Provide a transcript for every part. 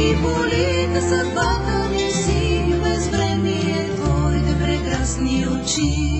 и полита съдбата ни си, безвремие твоите прекрасни очи.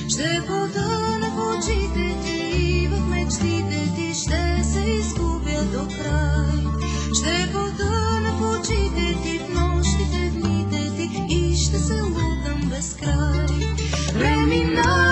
Ще потъна в очите ти и в мечтите ти ще се изгубя до край. Ще потъна в очите ти в нощите, в дните ти и ще се лутам без край. Премина